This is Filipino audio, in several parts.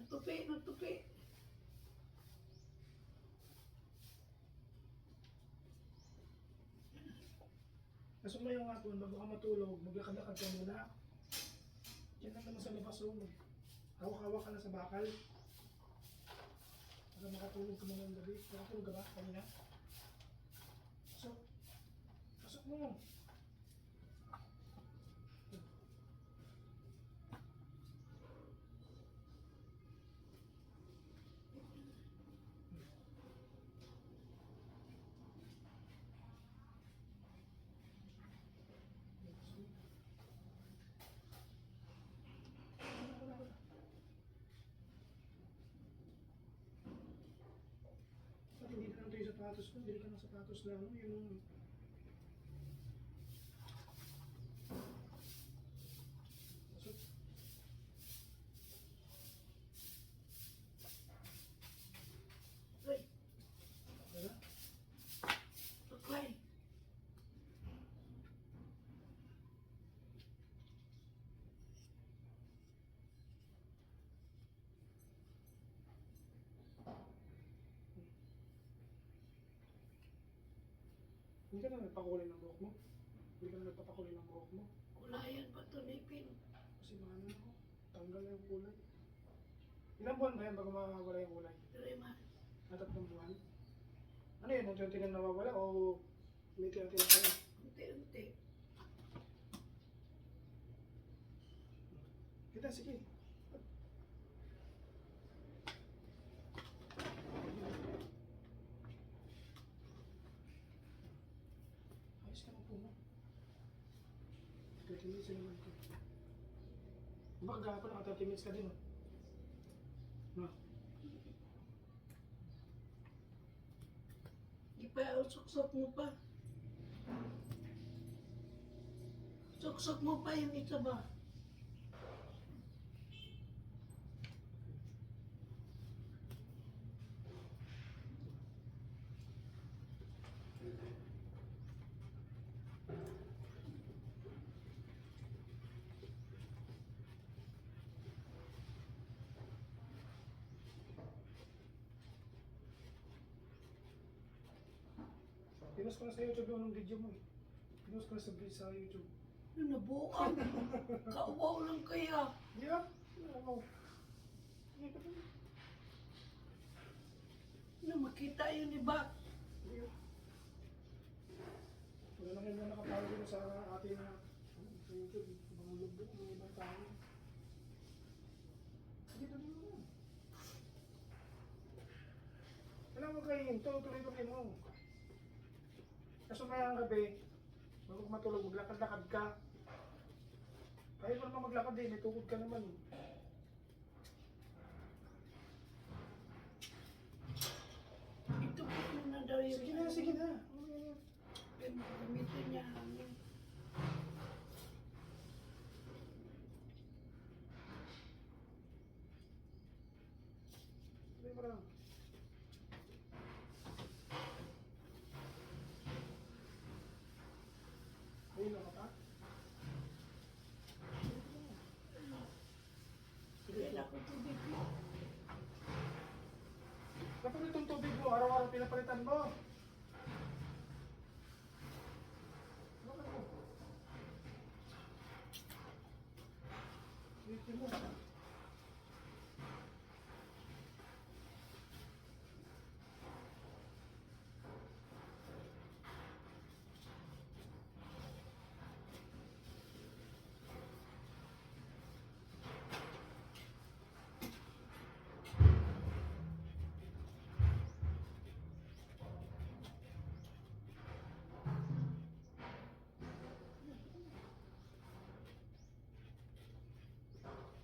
Nagtupi. Pasok mo yung hapon, bago ka matulog, maglakad-lakad ka muna. Diyan lang naman sa labas room. Hawak-hawak ka lang sa bakal. Para makatulog ka muna ng gabi. Makatulog ka ba kanina? Pasok. Pasok mo. At hindi na lang ito yung sapatos ko. Bili ka ng sapatos na ano, yung... Pasok. Ay, Wala. tuklay. Hindi ka na nagpakulay ng buhok mo. Hindi ka na nagpapakulay ng buhok mo. Kulayan pa to, Nipin. Kasi mahal na ako. Tanggal na yung kulay. Ilang buwan ba yan bago mawawala yung kulay? Dire man. Tatlong buwan? Ano yun? Unti-unti lang nawawala o may tira-tira kayo? Unti-unti. Kita, sige. Ayos ka na po mo. 30 minutes naman ko. Baka gahapon naka 30 minutes ka din, oh. No? Suksok mo pa. Suksok mo pa yung isa ba? Pinost ko na sa YouTube yung video mo, eh. Pinost ko na sa YouTube. Ano, nabuang. Kauwaw lang kaya. Yeah? Ano? Hindi ka pa. Ano, makita yun, iba. Yeah. Wala na kayo nakapalo dito sa ating sa YouTube. Mga logo, mga ibang tao. Dito din mo. Alam mo kayo, tuloy-tuloy mo. Kaso mayang gabi, bago ka matulog, maglakad-lakad ka. Kaya mo naman maglakad din, may tukod ka naman. Ito po na daw yung... Sige na, sige na. Gamitin niya hangin. Sabi mo lang. Ayun na ka pa? Kailan ko tubig mo. Kapag itong tubig mo, araw-araw pinapalitan mo. Bakit mo? Dito mo.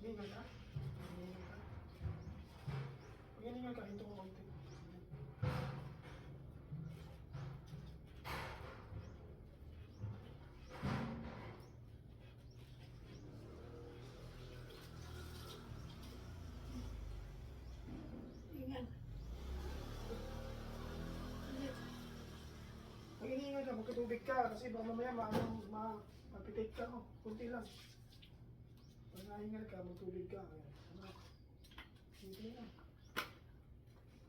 Hingal ka? Hingal ka? Pag hiningal ka, hinto ko konti. Ingat. Pag hiningal ka, magkatubig ka kasi baka mamaya mapitate ka. Oh, kunti lang. Pag nahingal ka, magtubig ka. Ayan. Ano? Dito na.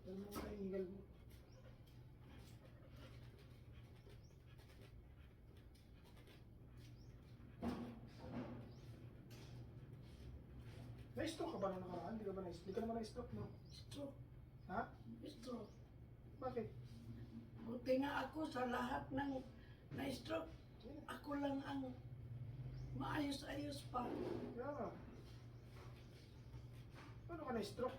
Dahil mo ka inigal mo. Na-stroke ka ba nung nakaraan? Di ka ba na-stroke? Di ka naman na-stroke, no? Stroke. Ha? Stroke. Bakit? Buti nga ako sa lahat ng na-stroke. Ako lang ang maayos-ayos pa. Kaya nga. Paano ka na-stroke?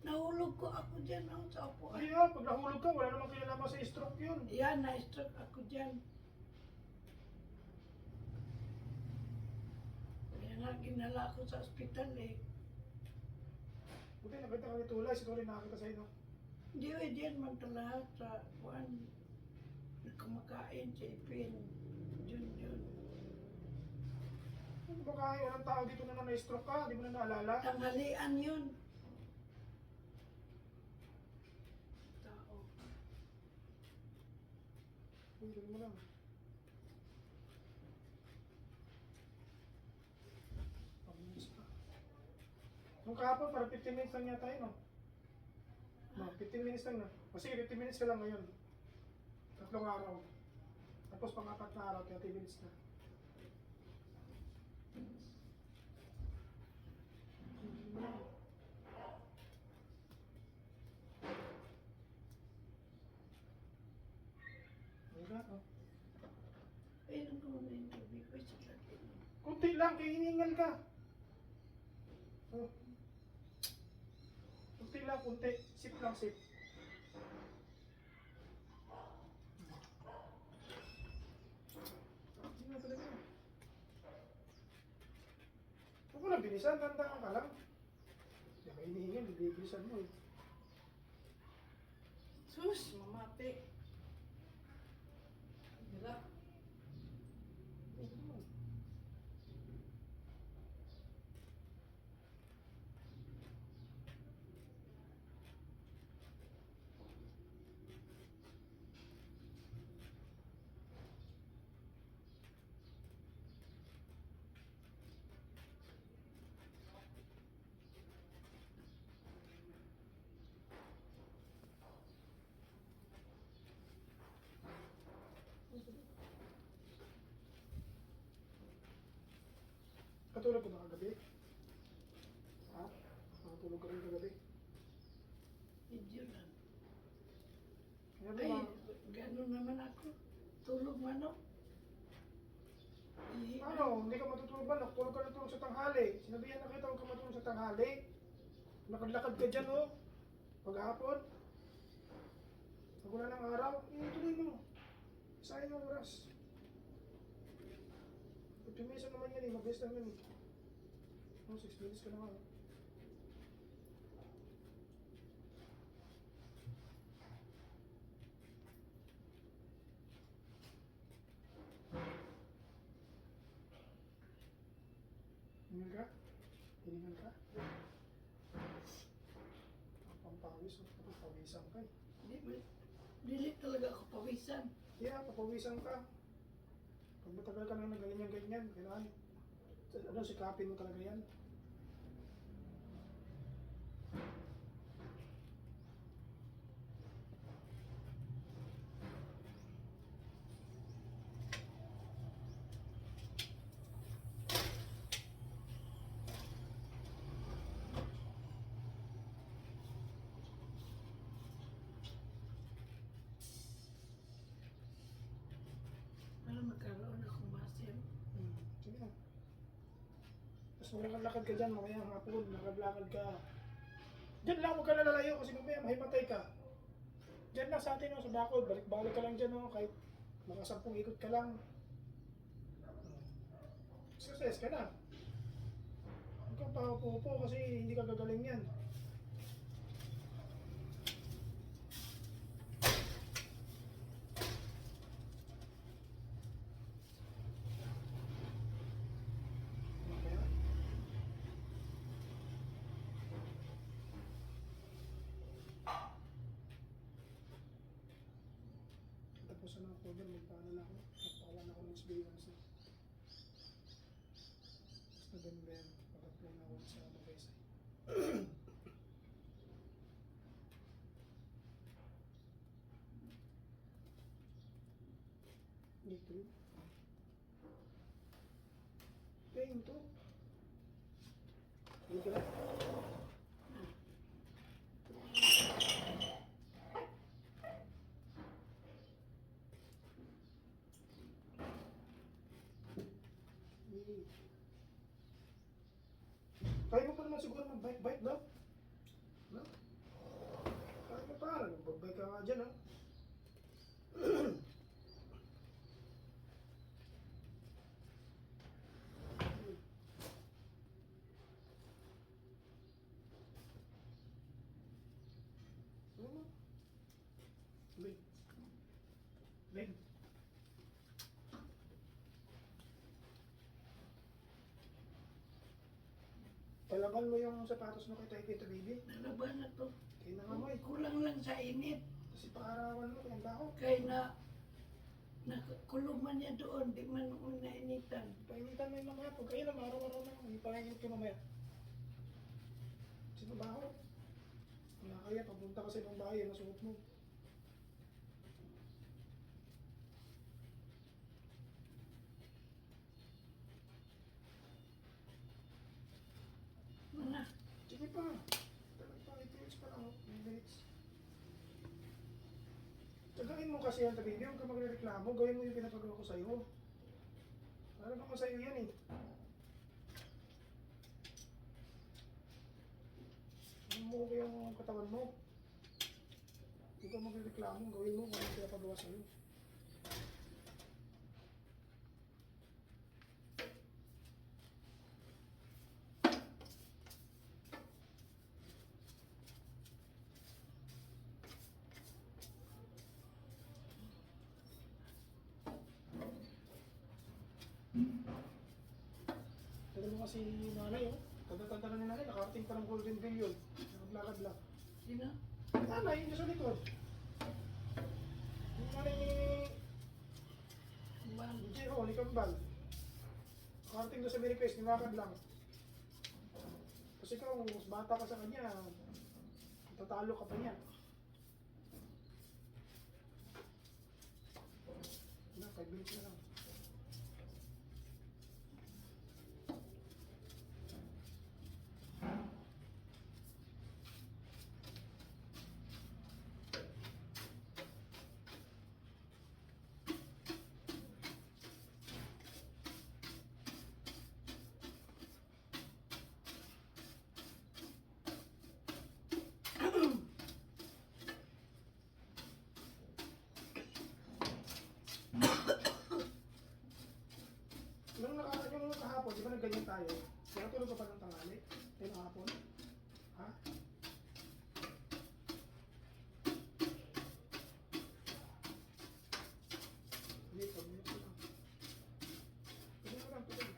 Nahulog ko ako dyan sa upuan. Ay, pag nahulog ka, wala namang kinalaman sa stroke yun. Yan, na-stroke ako dyan. Kaya nga ginala ako sa ospital eh. Buti nakita ka ni Tulay, si Tulay nakakita sa inyo. Hindi ko dyan magdalahat sa upuan. Kumakain sa ipin. Jun. Ano ba kaya walang tao dito na na-stroke ka? Di mo na naalala? Tanghalian yun. Tao. Hindi mo lang. Pag-minutes pa. Nung kahapon, parang 15 minutes lang yata yun, no? No, 15 minutes lang na. O sige, 15 minutes ka lang ngayon. 3 araw. Tapos pang-4 na araw, 30 minutes na. Wala, oh. Eh, nung ko na yung tubig ko sa lagi. Kunti lang, kaya hiningal ka. Oh. Kunti lang, kunti. Sip lang, sip. Hindi na talaga. Huwag mo lang bilisan, tandaan ka lang. Hindi ka hinihingal, bilisan mo eh. Sus, mamati. Wala. Katulog ka ba kagabi? Ha? Nakatulog ka rin kagabi? Medyo lang. Kaya ba Ay, mga... gano'n naman ako. Tulog manok. Ano? Hindi ka matutulog ba? Nakatulog ka na tulog sa tanghali. Sinabihan na kita huwag ka matulog sa tanghali. Nakadlakad ka dyan, oh. Paghapon. Pag wala ng araw, tuloy mo. Sayang ang oras. 15 minutes lang naman yan eh. Mabilis lang yan eh. Oh, 6 minutes ka na nga. Oh. Hiningal ka? Hiningal ka? Pampawis, papawisan ka eh. Dili talaga ako pawisan. Yeah, papawisan ka. Pag matagal ka lang na ganyan-ganyan, kailangan, ano, sikapin mo talaga yan. Para magkaroon akong muscle. Sige na. Tapos lakad ka dyan, mamaya hapon, lakad ka. Diyan lang, huwag ka nalalayo kasi mamaya mahimatay ka. Diyan lang sa atin, oh, sa bakod, balik-balik ka lang dyan, oh, kahit mga 10 ikot ka lang. Success ka na. Huwag kang paupo kasi hindi ka gagaling yan. Mamaya. Tapos na ako dyan, magpaanan ako. Magpaanan ako ng experience. November, pag-apply na ako sa Magaysay. Dito. Pain to. Dito lang. Kaya mo pa naman siguro mag-bike-bike daw. No? Kaya mo pa, mag-bike ka nga dyan, ha? Big. Big. Palaban mo yung sapatos mo kay Tayo Baby. Nalaban na to. Kaya nangamoy. Kulang lang sa init. Kasi paarawan mo, kaya baho. Kaya nakulong man niya doon, di man nainitan. Painitan mo yung mamaya. Pag kayo naman, araw-araw na. Hindi pa kayo mamaya. Kasi mabaho. Wala kaya, papunta ka sa ibang bahay, nasuot mo. Mana? Sige pa. Tagal pa, 8 minutes pa lang. 9 minutes. Tagain mo kasi yan, Baby. Huwag ka magreklamo. Gawin mo yung pinapagawa ko sa'yo. Para naman sa'yo yan eh. Mo ko yung katawan mo. Hindi ka magreklamo. Gawin mo kung ano pinapagawa sa'yo. Tignan mo kasi nanay, oh. Tanda-tanda na ni nanay, nakarating pa ng Golden Billion. Naglakad lang. Sino? Nanay, yun sa likod. Yung nanay ni Bang. Jero, ni Kambal. Nakarating doon sa Amerikais, nilakad lang. Kasi ikaw, mas bata ka sa kanya, tatalo ka pa niya. Na, 5 minutes na lang. Yung kahapon, di ba nagganyan tayo? Kaya tulog ka pa ng tanghali? Yung kahapon? Ha? Hindi, pag-minute ko lang. Pag-minute ko lang, tulog.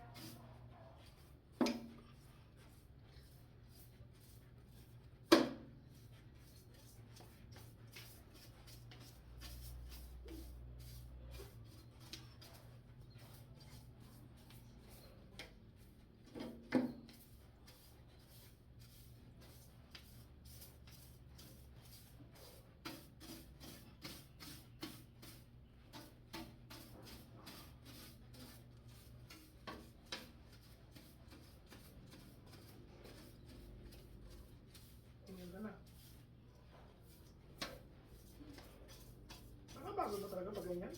Tingnan ka na. Nakabago ba talaga pag ganyan?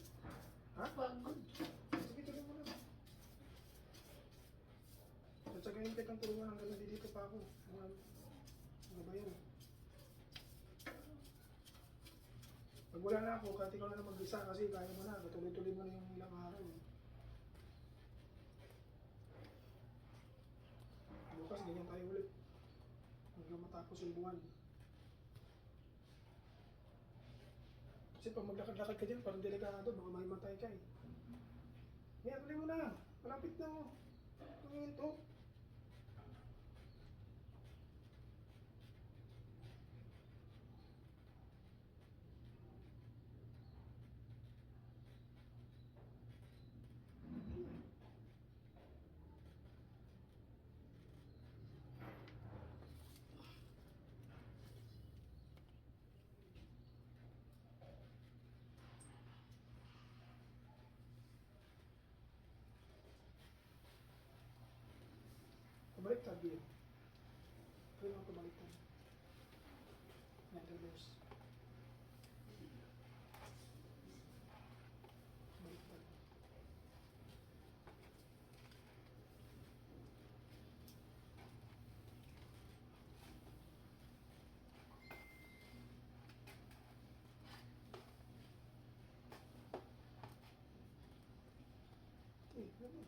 Ha? Pagod. Sige, tuloy mo na. Tatsagayin kitang tulungan hanggang nandito pa ako. Ano ba yun? Pag wala na ako, kahit ikaw na lang mag-isa kasi kaya mo na. Tuloy-tuloy mo na yung ilang araw. Bukas, ganyan tayo ulit. Hanggang matapos yung buwan. Kasi pag maglakad-lakad ka dyan, parang delikado, baka mahimatay ka eh. Kaya tuloy mo na. Malapit na mo. Tumingin to. Pabaliktad din. Pwede mo pabaliktad. Yan, reverse. Baliktad. Eh, ano?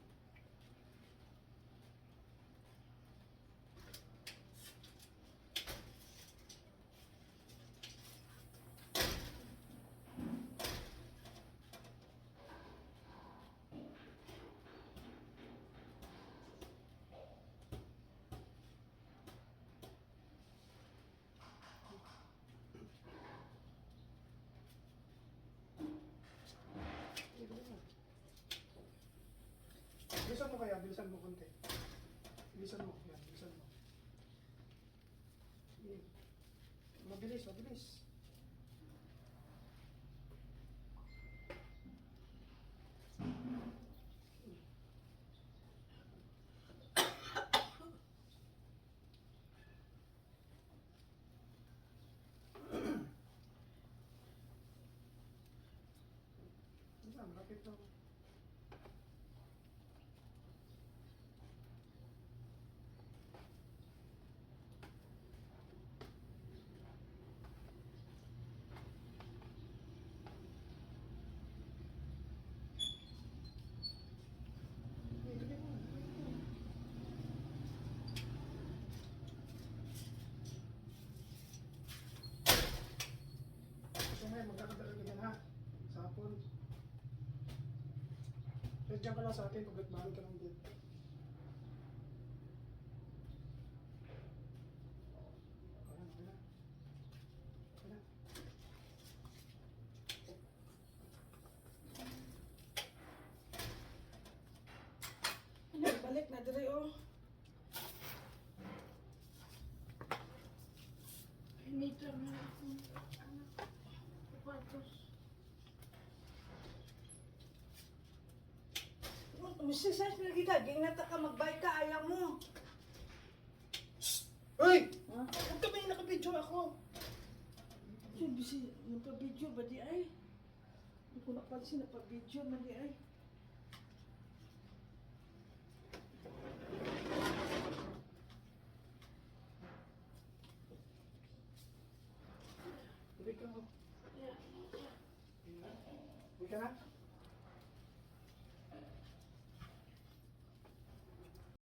Bilisan mo kaya, bilisan mo konti. Bilisan mo, yan, bilisan mo. Sige. Mabilis, mabilis. Yan, lapit na. So ngayon, magkakadala ka dyan ha. Sa hapon. Pero dyan ka lang sa akin, pagkatbalik ka lang din. Ayan, ayan. Ayan. Ano, balik na dire oh. Pinita na akong anak. Sapatos. Masisas na kita, ginata ka magbay ka, ayaw mo. Uy! Ha? Huwag ka ba yung nakabidyo ako? Yung bisi, nagpa-video ba di ay? Hindi ko napansin, nagpa-video ba di ay? Balik ka mo. Yeah. Balik ka na?